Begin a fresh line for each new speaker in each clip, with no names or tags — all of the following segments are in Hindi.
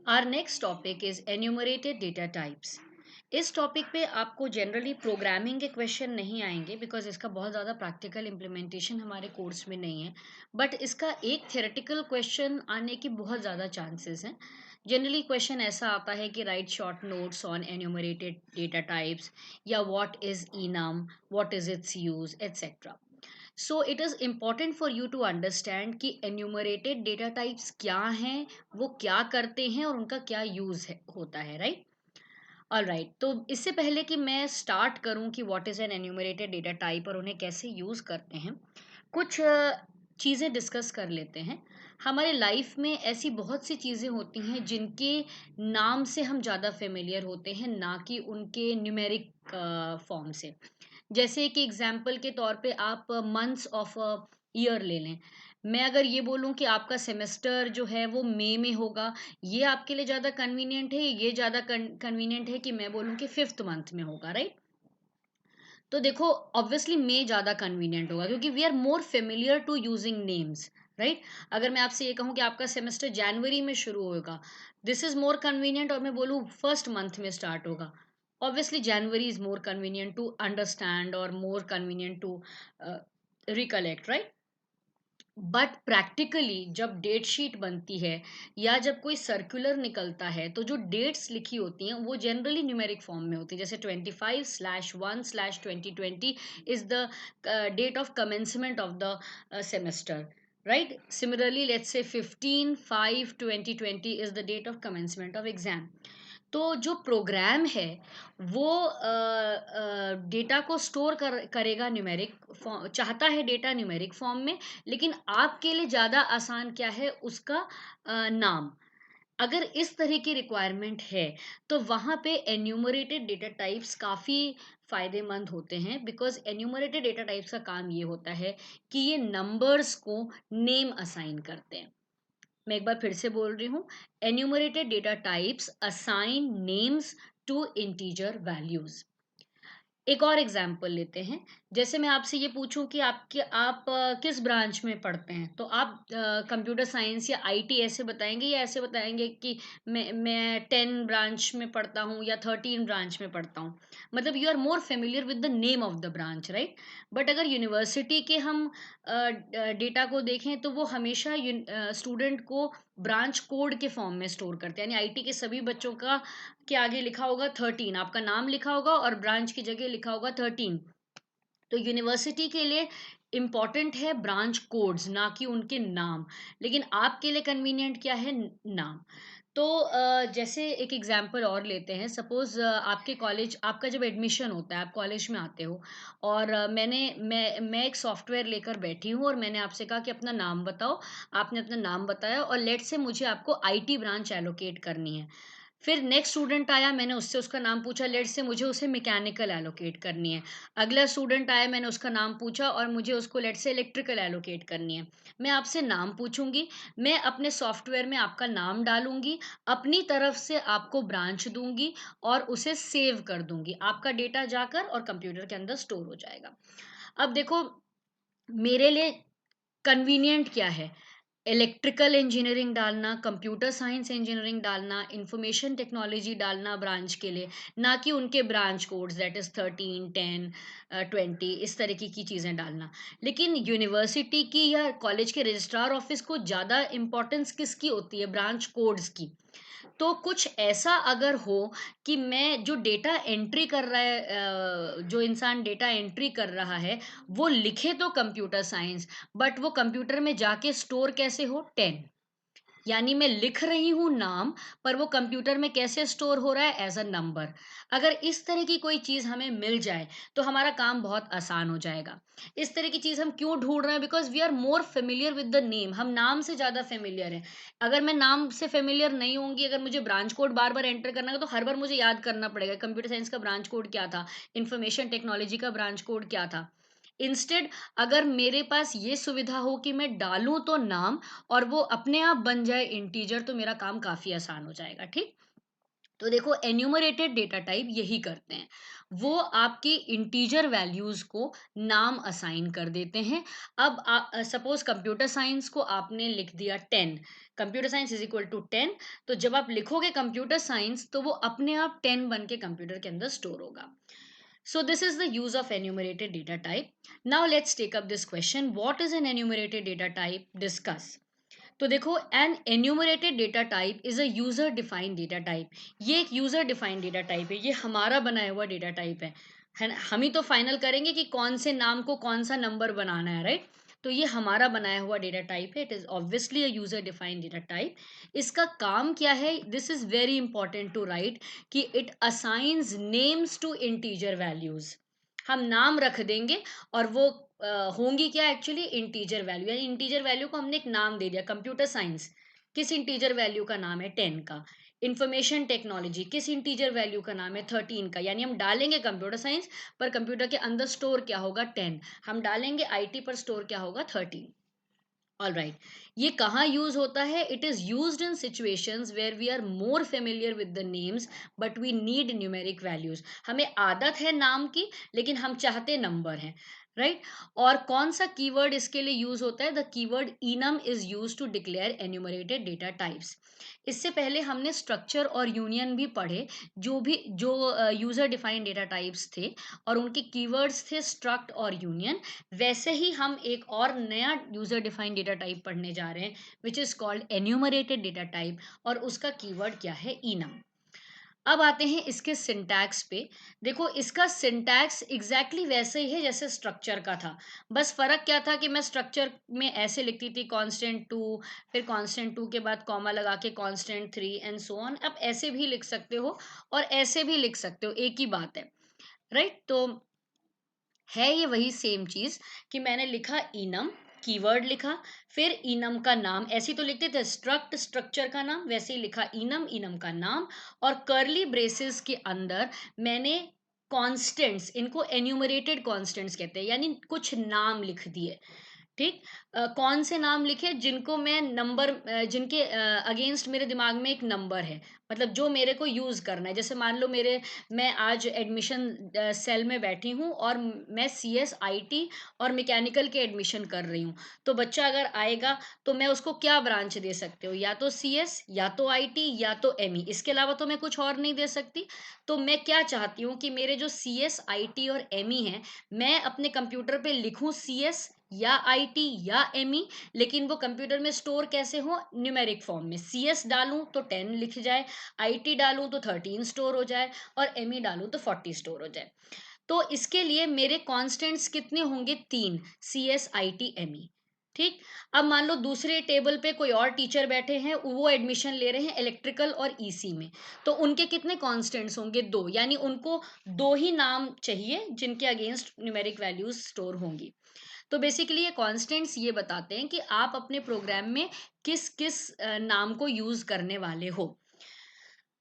Our next topic is enumerated data types. इस टॉपिक पे आपको जनरली प्रोग्रामिंग के क्वेश्चन नहीं आएंगे बिकॉज इसका बहुत ज़्यादा प्रैक्टिकल इम्प्लीमेंटेशन हमारे कोर्स में नहीं है, बट इसका एक थ्योरेटिकल क्वेश्चन आने की बहुत ज़्यादा चांसेस हैं। जनरली क्वेश्चन ऐसा आता है कि write short notes on enumerated data types, या what is enum, what is its use, etcetera. So it is important for you to understand कि एन्यूमरेटेड डेटा टाइप्स क्या हैं, वो क्या करते हैं और उनका क्या यूज़ है होता है, राइट। ऑलराइट, तो इससे पहले कि मैं स्टार्ट करूं कि what is an enumerated data type और उन्हें कैसे यूज़ करते हैं, कुछ चीज़ें डिस्कस कर लेते हैं। हमारे लाइफ में ऐसी बहुत सी चीज़ें होती हैं जिनके नाम से हम ज़्यादा फेमिलियर होते हैं, ना कि उनके न्यूमेरिक फॉर्म से। जैसे कि एग्जाम्पल के तौर पे आप मंथ्स ऑफ अ ईयर ले लें। मैं अगर ये बोलूं कि आपका सेमेस्टर जो है वो मई में होगा, ये आपके लिए ज़्यादा कन्वीनियंट है, ये ज़्यादा कन्वीनियंट है कि मैं बोलूं कि फिफ्थ मंथ में होगा, राइट। तो देखो, ऑब्वियसली मई ज़्यादा कन्वीनियंट होगा क्योंकि we are more familiar to using names, right. अगर मैं आपसे ये कहूँ कि आपका सेमेस्टर जनवरी में शुरू होगा, दिस इज मोर कन्वीनियंट, और मैं बोलूँ फर्स्ट मंथ में स्टार्ट होगा, obviously January is more convenient to understand or more convenient to recollect, right? But practically जब डेट शीट बनती है या जब कोई सर्कुलर निकलता है, तो जो डेट्स लिखी होती हैं वो जनरली न्यूमेरिक फॉर्म में होती है। जैसे 25/1/2020 is the date of commencement of the semester, right. Similarly let's say 15/5/2020 is the date of commencement of exam. तो जो प्रोग्राम है वो डेटा को स्टोर करेगा न्यूमेरिक फॉर्म, चाहता है डेटा न्यूमेरिक फॉर्म में, लेकिन आपके लिए ज़्यादा आसान क्या है, उसका नाम। अगर इस तरह की रिक्वायरमेंट है तो वहाँ पे एन्यूमरेटेड डेटा टाइप्स काफ़ी फायदेमंद होते हैं, बिकॉज एन्यूमरेटेड डेटा टाइप्स का काम ये होता है कि ये नंबर्स को नेम असाइन करते हैं। मैं एक बार फिर से बोल रही हूँ, enumerated data types assign names to integer values. एक और एग्जाम्पल लेते हैं। जैसे मैं आपसे ये पूछूं कि आप किस ब्रांच में पढ़ते हैं, तो आप कंप्यूटर साइंस या आईटी ऐसे बताएंगे, या ऐसे बताएंगे कि मैं 10 ब्रांच में पढ़ता हूँ या 13 ब्रांच में पढ़ता हूँ। मतलब you are more familiar with the name of the branch, right. But अगर यूनिवर्सिटी के हम डेटा को देखें तो वो हमेशा स्टूडेंट को ब्रांच कोड के फॉर्म में स्टोर करते हैं। यानी आईटी के सभी बच्चों का के आगे लिखा होगा 13, आपका नाम लिखा होगा और ब्रांच की जगह लिखा होगा 13। तो यूनिवर्सिटी के लिए इम्पॉर्टेंट है ब्रांच कोड्स, ना कि उनके नाम। लेकिन आपके लिए कन्वीनियंट क्या है, नाम। तो जैसे एक एग्जांपल और लेते हैं। सपोज आपके कॉलेज, आपका जब एडमिशन होता है, आप कॉलेज में आते हो, और मैं एक सॉफ्टवेयर लेकर बैठी हूँ और मैंने आपसे कहा कि अपना नाम बताओ। आपने अपना नाम बताया और लेट से मुझे आपको आईटी ब्रांच एलोकेट करनी है। फिर नेक्स्ट स्टूडेंट आया, मैंने उससे उसका नाम पूछा, लेट से मुझे उसे मैकेनिकल एलोकेट करनी है। अगला स्टूडेंट आया, मैंने उसका नाम पूछा और मुझे उसको लेट से इलेक्ट्रिकल एलोकेट करनी है। मैं आपसे नाम पूछूंगी, मैं अपने सॉफ्टवेयर में आपका नाम डालूंगी, अपनी तरफ से आपको ब्रांच दूंगी और उसे सेव कर दूंगी। आपका डेटा जाकर और कंप्यूटर के अंदर स्टोर हो जाएगा। अब देखो, मेरे लिए कन्वीनियंट क्या है, इलेक्ट्रिकल इंजीनियरिंग डालना, कंप्यूटर साइंस इंजीनियरिंग डालना, इंफॉर्मेशन टेक्नोलॉजी डालना ब्रांच के लिए, ना कि उनके ब्रांच कोड्स दैट इज़ 13, 10, 20, इस तरीके की चीज़ें डालना। लेकिन यूनिवर्सिटी की या कॉलेज के रजिस्ट्रार ऑफिस को ज़्यादा इंपॉर्टेंस किसकी होती है, ब्रांच कोड्स की। तो कुछ ऐसा अगर हो कि मैं जो डेटा एंट्री कर रहा है, जो इंसान डेटा एंट्री कर रहा है, वो लिखे तो कंप्यूटर साइंस, बट वो कंप्यूटर में जाके स्टोर कैसे हो, 10। यानी मैं लिख रही हूँ नाम, पर वो कंप्यूटर में कैसे स्टोर हो रहा है, एज अ नंबर। अगर इस तरह की कोई चीज़ हमें मिल जाए तो हमारा काम बहुत आसान हो जाएगा। इस तरह की चीज़ हम क्यों ढूंढ रहे हैं, because we are more familiar with the name, हम नाम से ज़्यादा फेमिलियर हैं। अगर मैं नाम से फेमिलियर नहीं होंगी, अगर मुझे ब्रांच कोड बार बार एंटर करना है तो हर बार मुझे याद करना पड़ेगा कंप्यूटर साइंस का ब्रांच कोड क्या था, इंफॉर्मेशन टेक्नोलॉजी का ब्रांच कोड क्या था। इंस्टेड अगर मेरे पास ये सुविधा हो कि मैं डालूं तो नाम और वो अपने आप बन जाए इंटीजर, तो मेरा काम काफ़ी आसान हो जाएगा, ठीक। तो देखो एन्यूमरेटेड डेटा टाइप यही करते हैं, वो आपकी इंटीजर वैल्यूज को नाम असाइन कर देते हैं। अब सपोज कंप्यूटर साइंस को आपने लिख दिया 10, computer science is equal to 10, तो जब आप लिखोगे कंप्यूटर साइंस तो वो अपने आप 10 बन के कंप्यूटर के अंदर स्टोर होगा। So this is the use of enumerated data type. Now let's take up this question. What is an enumerated data type? Discuss. तो देखो an enumerated data type is a user defined data type. ये एक यूजर डिफाइंड डेटा टाइप है, ये हमारा बनाया हुआ डेटा टाइप है ना? हम ही तो फाइनल करेंगे कि कौन से नाम को कौन सा नंबर बनाना है, राइट? तो ये हमारा बनाया हुआ डेटा टाइप है, it is obviously a user defined data type. इसका काम क्या है, this is very important to write, कि it assigns names to integer values. हम नाम रख देंगे और वो होंगी क्या, एक्चुअली इंटीजर वैल्यू, यानी इंटीजर वैल्यू को हमने एक नाम दे दिया। कंप्यूटर साइंस किस इंटीजर वैल्यू का नाम है, 10 का। इंफॉर्मेशन टेक्नोलॉजी किस इंटीजर वैल्यू का नाम है, 13 का। यानी हम डालेंगे कंप्यूटर साइंस पर कंप्यूटर के अंदर स्टोर क्या होगा, 10। हम डालेंगे आईटी पर स्टोर क्या होगा, 13। ऑल राइट, ये कहाँ यूज होता है, it is use in situations where we are more familiar with the names but we need numeric values. हमें आदत है नाम की लेकिन हम चाहते नंबर हैं, राइट? और कौन सा कीवर्ड इसके लिए यूज होता है, the keyword enum is use to declare enumerated data types. इससे पहले हमने स्ट्रक्चर और यूनियन भी पढ़े, जो यूजर डिफाइंड डेटा टाइप्स थे और उनके कीवर्ड्स थे स्ट्रक्ट और यूनियन। वैसे ही हम एक और नया यूजर डिफाइंड डेटा टाइप पढ़ने जा रहे हैं, which is called enumerated data type, और उसका कीवर्ड क्या है, इनम। अब आते हैं इसके सिंटैक्स पे। देखो इसका सिंटैक्स एग्जैक्टली वैसे ही है जैसे स्ट्रक्चर का था, बस फर्क क्या था कि मैं स्ट्रक्चर में ऐसे लिखती थी कांस्टेंट 2, फिर कांस्टेंट 2 के बाद कॉमा लगा के कांस्टेंट 3 एंड सो ऑन। अब ऐसे भी लिख सकते हो और ऐसे भी लिख सकते हो, एक ही बात है, राइट? तो है ये वही सेम चीज कि मैंने लिखा इनम, कीवर्ड लिखा, फिर इनम का नाम, ऐसे ही तो लिखते थे स्ट्रक्ट स्ट्रक्चर का नाम, वैसे ही लिखा इनम, इनम का नाम, और कर्ली ब्रेसेस के अंदर मैंने कॉन्स्टेंट्स, इनको एन्यूमरेटेड कॉन्स्टेंट्स कहते हैं, यानी कुछ नाम लिख दिए। ठीक, कौन से नाम लिखे, जिनको मैं नंबर, जिनके अगेंस्ट मेरे दिमाग में एक नंबर है, मतलब जो मेरे को यूज करना है। जैसे मान लो मैं आज एडमिशन सेल में बैठी हूँ और मैं CS IT और मैकेनिकल के एडमिशन कर रही हूँ। तो बच्चा अगर आएगा तो मैं उसको क्या ब्रांच दे सकती हूँ, या तो CS, या तो IT, या तो ME, इसके अलावा तो मैं कुछ और नहीं दे सकती। तो मैं क्या चाहती हूँ कि मेरे जो CS IT और ME हैं, मैं अपने कंप्यूटर पे लिखूं CS या IT या ME, लेकिन वो कंप्यूटर में स्टोर कैसे हो, न्यूमेरिक फॉर्म में। CS डालूं तो 10 लिख जाए, IT डालूं तो 13 स्टोर हो जाए, और ME डालूं तो 40 स्टोर हो जाए। तो इसके लिए मेरे कांस्टेंट्स कितने होंगे, 3, CS IT ME। ठीक, अब मान लो दूसरे टेबल पे कोई और टीचर बैठे हैं, वो एडमिशन ले रहे हैं इलेक्ट्रिकल और EC में, तो उनके कितने कांस्टेंट्स होंगे, 2, यानी उनको 2 ही नाम चाहिए जिनके अगेंस्ट न्यूमेरिक वैल्यूज स्टोर होंगी। तो बेसिकली ये कांस्टेंट्स ये बताते हैं कि आप अपने प्रोग्राम में किस किस नाम को यूज करने वाले हो।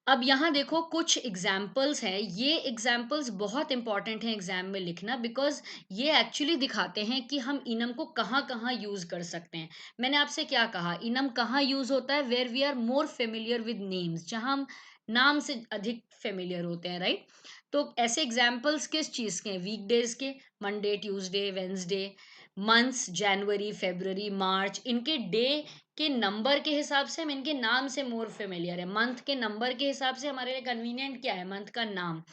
अब यहाँ देखो कुछ एग्जाम्पल्स हैं, ये एग्जाम्पल्स बहुत इंपॉर्टेंट हैं एग्जाम में लिखना, बिकॉज ये एक्चुअली दिखाते हैं कि हम इनम को कहाँ कहाँ यूज कर सकते हैं। मैंने आपसे क्या कहा, इनम कहाँ यूज होता है, where we are more familiar with names, जहाँ हम नाम से अधिक फेमिलियर होते हैं, राइट? तो ऐसे एग्जाम्पल्स किस चीज के हैं, वीकडेज के, मंडे ट्यूसडे वेंसडे, मंथ्स जनवरी फरवरी मार्च, इनके डे के नंबर के हिसाब से हम इनके नाम से मोर फेमिलियर है। मंथ के नंबर के हिसाब से हमारे लिए कन्वीनियंट क्या है, मंथ का नाम।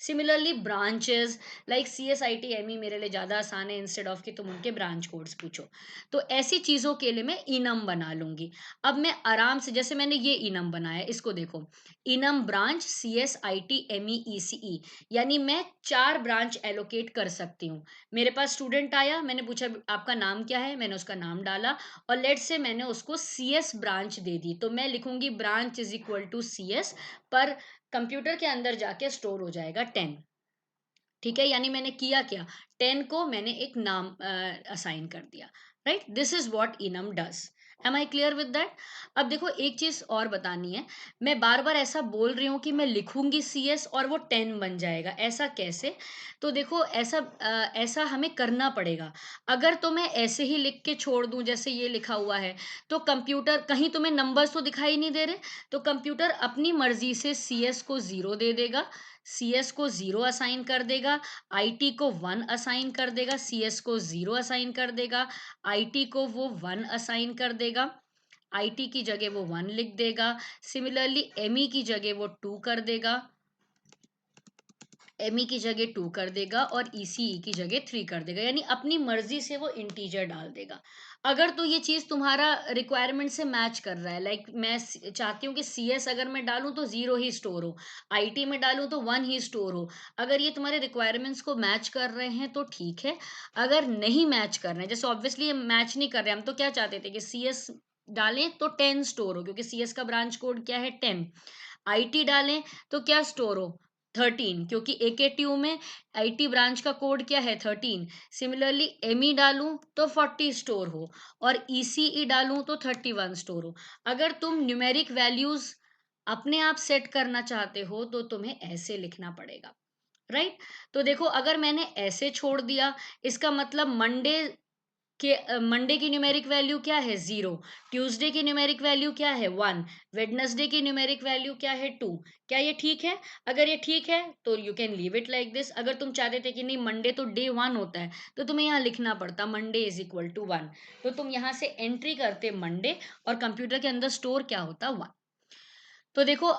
Similarly branches, like CSIT ME मेरे लिए ज़्यादा आसान है, इंस्टेड ऑफ कि तुम उनके ब्रांच कोड्स पूछो। तो ऐसी चीज़ों के लिए मैं इनम बना लूंगी। अब मैं आराम से, जैसे मैंने ये इनम बनाया, इसको देखो, enum branch CSIT ME ECE, यानी मैं 4 ब्रांच एलोकेट कर सकती हूँ। मेरे पास स्टूडेंट आया, मैंने पूछा आपका नाम क्या है, मैंने उसका नाम डाला, और लेट से मैंने उसको CS ब्रांच दे दी, तो मैं लिखूंगी branch is equal to CS, पर कंप्यूटर के अंदर जाके स्टोर हो जाएगा 10। ठीक है, यानी मैंने किया क्या, 10 को मैंने एक नाम असाइन कर दिया, right? This is what enum does. Am I clear with that? अब देखो एक चीज और बतानी है, मैं बार बार ऐसा बोल रही हूँ कि मैं लिखूंगी सी एस और वो 10 बन जाएगा, ऐसा कैसे? तो देखो ऐसा हमें करना पड़ेगा। अगर तो मैं ऐसे ही लिख के छोड़ दूं जैसे ये लिखा हुआ है, तो कंप्यूटर, कहीं तुम्हें नंबर्स तो दिखाई नहीं दे रहे, तो कंप्यूटर अपनी मर्जी से सी एस को जीरो दे देगा, सी एस को जीरो असाइन कर देगा, आई टी को वन असाइन कर देगा, सी एस को जीरो असाइन कर देगा, आईटी को वो वन असाइन कर देगा, आईटी की जगह वो वन लिख देगा, सिमिलरली एमई की जगह वो टू कर देगा, एमई की जगह टू कर देगा, और ईसीई की जगह थ्री कर देगा, यानी अपनी मर्जी से वो इंटीजर डाल देगा। अगर तो ये चीज तुम्हारा रिक्वायरमेंट से मैच कर रहा है, लाइक मैं चाहती हूँ कि सीएस अगर मैं डालूं तो जीरो ही स्टोर हो, आईटी में डालूं तो वन ही स्टोर हो, अगर ये तुम्हारे रिक्वायरमेंट्स को मैच कर रहे हैं तो ठीक है। अगर नहीं मैच कर रहे हैं, जैसे ऑब्वियसली मैच नहीं कर रहे, हम तो क्या चाहते थे कि सीएस डालें तो 10 स्टोर हो, क्योंकि सीएस का ब्रांच कोड क्या है, 10। आईटी डालें तो क्या स्टोर हो, 13, क्योंकि एकेटीयू में आईटी ब्रांच का कोड क्या है, 13। सिमिलरली एमई डालूं तो 40 स्टोर हो, और ईसीई डालूं तो 31 स्टोर हो। अगर तुम न्यूमेरिक वैल्यूज अपने आप सेट करना चाहते हो तो तुम्हें ऐसे लिखना पड़ेगा, राइट? तो देखो अगर मैंने ऐसे छोड़ दिया, इसका मतलब मंडे की न्यूमेरिक वैल्यू क्या है, जीरो। ट्यूसडे की न्यूमेरिक वैल्यू क्या है, वन। वेडनेसडे की न्यूमेरिक वैल्यू क्या है, टू। क्या ये ठीक है? अगर ये ठीक है तो you can leave it like this. अगर तुम चाहते थे कि नहीं मंडे तो डे वन होता है, तो तुम्हें यहाँ लिखना पड़ता Monday is equal to one, तो तुम यहाँ से एंट्री करते मंडे, और कंप्यूटर के अंदर स्टोर क्या होता, वन। तो देखो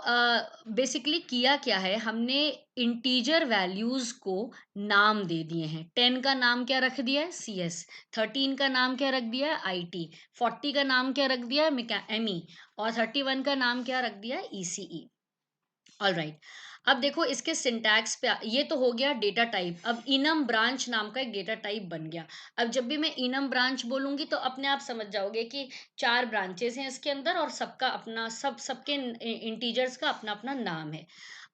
बेसिकली किया क्या है हमने, इंटीजर वैल्यूज को नाम दे दिए हैं। 10 का नाम क्या रख दिया है, सी एस। 13 का नाम क्या रख दिया है, आई टी। 40 का नाम क्या रख दिया है, एमई। और 31 का नाम क्या रख दिया है, ईसीई। All right. अब देखो इसके सिंटैक्स पे ये तो हो गया डेटा टाइप। अब इनम ब्रांच नाम का एक डेटा टाइप बन गया। अब जब भी मैं इनम ब्रांच बोलूंगी तो अपने आप समझ जाओगे कि चार ब्रांचेस हैं इसके अंदर, और सबका अपना सबके इंटीजर्स का अपना अपना नाम है।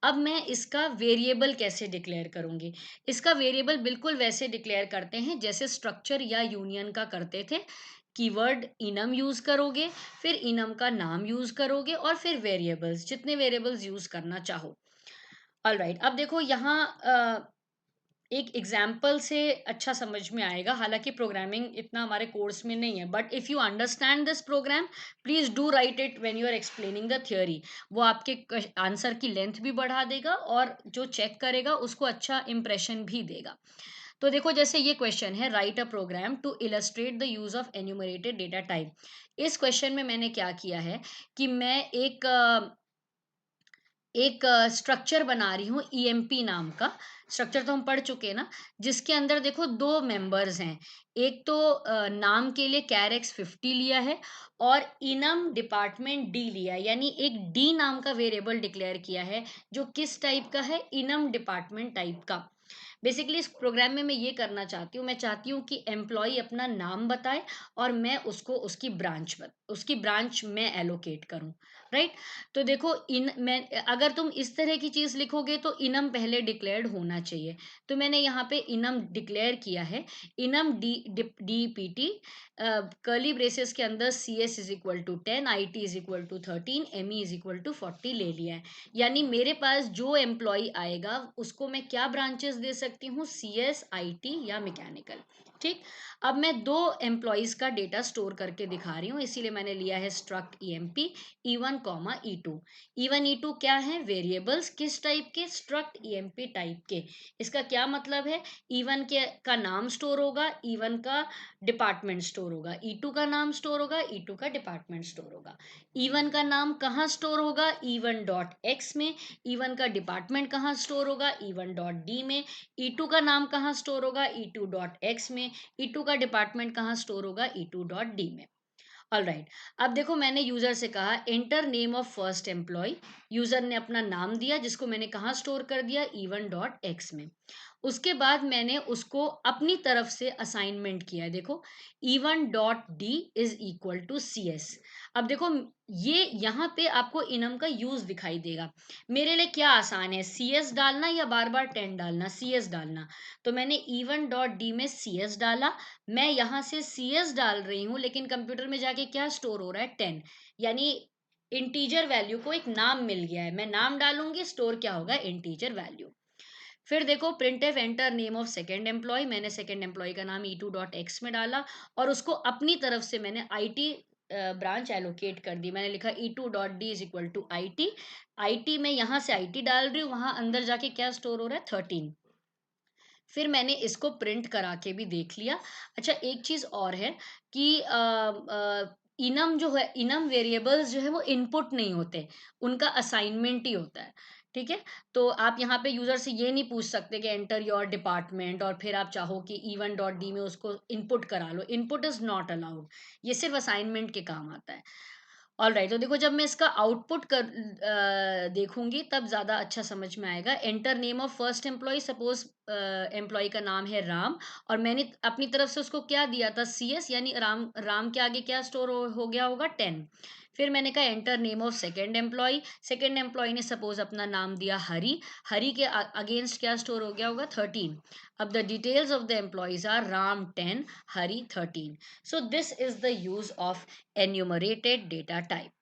अब मैं इसका वेरिएबल कैसे डिक्लेयर करूंगी? इसका वेरिएबल बिल्कुल वैसे डिक्लेयर करते हैं जैसे स्ट्रक्चर या यूनियन का करते थे। कीवर्ड इनम यूज करोगे, फिर इनम का नाम यूज करोगे, और फिर वेरिएबल्स, जितने वेरिएबल्स यूज करना चाहो। ऑलराइट, अब देखो यहाँ एक एग्जाम्पल से अच्छा समझ में आएगा, हालांकि प्रोग्रामिंग इतना हमारे कोर्स में नहीं है, but if you understand this program, please do write it when you are explaining the theory. वो आपके आंसर की लेंथ भी बढ़ा देगा, और जो चेक करेगा उसको अच्छा इंप्रेशन भी देगा। तो देखो जैसे ये क्वेश्चन है, write a program to illustrate the use of enumerated data type. इस क्वेश्चन में मैंने क्या किया है कि मैं एक स्ट्रक्चर बना रही हूँ, ईएमपी नाम का स्ट्रक्चर, तो हम पढ़ चुके हैं ना, जिसके अंदर देखो दो मेंबर्स हैं। एक तो नाम के लिए कैरेक्स 50 लिया है, और इनम डिपार्टमेंट डी लिया है, यानी एक डी नाम का वेरिएबल डिक्लेयर किया है, जो किस टाइप का है, इनम डिपार्टमेंट टाइप का। बेसिकली इस प्रोग्राम में मैं ये करना चाहती हूँ, मैं चाहती हूँ कि एम्प्लॉय अपना नाम बताए, और मैं उसको उसकी ब्रांच में एलोकेट करूँ, राइट? तो देखो इन मैं अगर तुम इस तरह की चीज लिखोगे तो इनम पहले डिक्लेयर्ड होना चाहिए। तो मैंने यहाँ पे इनम डिक्लेयर किया है, enum D P T, curly braces के अंदर C S is equal to 10, I T is equal to 13, M E is equal to 40 ले लिया है। यानी मेरे पास जो एम्प्लॉय आएगा उसको मैं क्या ब्रांचेस दे सकती हूँ, सी एस, आई टी या मैकेनिकल। ठीक। अब मैं दो एम्प्लॉयज का डेटा स्टोर करके दिखा रही हूँ, इसीलिए मैंने लिया है struct E M P, E one comma E two. E one E two क्या है, वेरिएबल्स, किस टाइप के, struct E M P type के। इसका क्या मतलब है, ई वन के का नाम स्टोर होगा, ई वन का डिपार्टमेंट स्टोर होगा, ई टू का नाम स्टोर होगा, ई टू का डिपार्टमेंट स्टोर होगा। ई वन का नाम कहाँ स्टोर होगा, ई वन डॉट एक्स में। ई वन का डिपार्टमेंट कहाँ स्टोर होगा, ई वन डॉट डी में। ई टू का नाम कहाँ स्टोर होगा, ई टू डॉट एक्स में। ई टू का डिपार्टमेंट कहाँ स्टोर होगा, ई टू डॉट डी में। All right. अब देखो मैंने यूजर से कहा enter name of first employ. User ने अपना नाम दिया, जिसको मैंने कहाँ स्टोर कर दिया, ई वन डॉट एक्स में। उसके बाद मैंने उसको अपनी तरफ से असाइनमेंट किया है, देखो E one dot D is equal to C S. अब देखो, ये यहाँ पे आपको इनम का यूज दिखाई देगा। मेरे लिए क्या आसान है, सी एस डालना या बार बार 10 डालना, सी एस डालना। तो मैंने इवन डॉट डी में सी एस डाला। मैं यहाँ से सी एस डाल रही हूँ, लेकिन कंप्यूटर में जाके क्या स्टोर हो रहा है, 10। यानी इंटीजर वैल्यू को एक नाम मिल गया है, मैं नाम डालूंगी, स्टोर क्या होगा, इंटीजर वैल्यू। फिर देखो, print F enter name of second employ, मैंने सेकेंड एम्प्लॉय का नाम ई टू डॉट एक्स में डाला, और उसको अपनी तरफ से मैंने आई टी ब्रांच एलोकेट कर दी। मैंने लिखा E two dot D is equal to I T. I T में यहाँ से आई टी डाल रही हूँ, वहां अंदर जाके क्या स्टोर हो रहा है, 13। फिर मैंने इसको प्रिंट करा के भी देख लिया। अच्छा, एक चीज और है कि इनम जो है, इनम वेरिएबल्स जो है वो इनपुट नहीं होते, उनका असाइनमेंट ही होता है। ठीक है। तो आप यहाँ पे यूजर से ये नहीं पूछ सकते कि एंटर योर डिपार्टमेंट, और फिर आप चाहो कि इवन डॉट डी में उसको इनपुट करा लो, इनपुट इज नॉट अलाउड। ये सिर्फ असाइनमेंट के काम आता है। ऑल राइट, तो देखो, जब मैं इसका आउटपुट देखूंगी तब ज्यादा अच्छा समझ में आएगा। Enter name of first employ, suppose employ का नाम है राम, और मैंने अपनी तरफ से उसको क्या दिया था, सी एस, यानी राम, राम के आगे क्या स्टोर हो गया होगा, 10। फिर मैंने कहा enter name of second employ, second employ ने सपोज अपना नाम दिया हरी, हरी के अगेंस्ट क्या स्टोर हो गया होगा, 13। अब the details of the employees are Ram 10, Hari 13। So this is the use of enumerated data type.